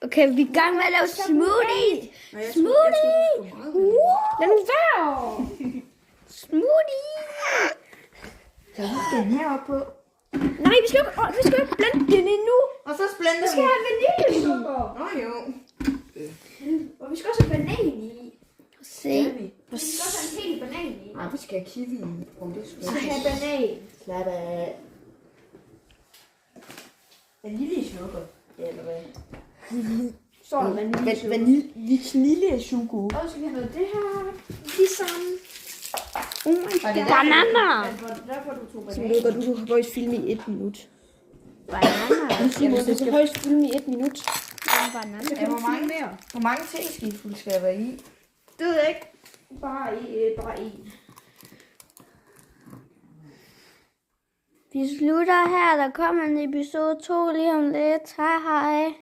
Okay, vi er i gang med at lave smoothie. Smoothie! Lad nu være! Smoothie! Så vi skal den heroppe på. Nej, vi skal ikke blande den endnu. Og så blende Vi skal have vaniljesukker. Jo. Og vi skal også have banan i. Se. Vi Vi skal også have en hel banan i. Nej, vi skal have kiwi i. Det Vi skal have banan. Slap af. Vaniljesukker. Ja, eller hvad? Så er der vaniljesukker. Vaniljesukker. Og så skal vi have noget af det her. Ligesom. Oh my god. det Bananer. Derfor du tog Så ved godt, du kan højst filme i 1 minut. Bananer. Simon, du kan højst filme i 1 minut. Bananer. Ja, hvor mange teskefulde skal jeg være i? Det ved jeg ikke. Bare en. Vi slutter her. Der kommer en episode 2 lige om lidt. Hej hej.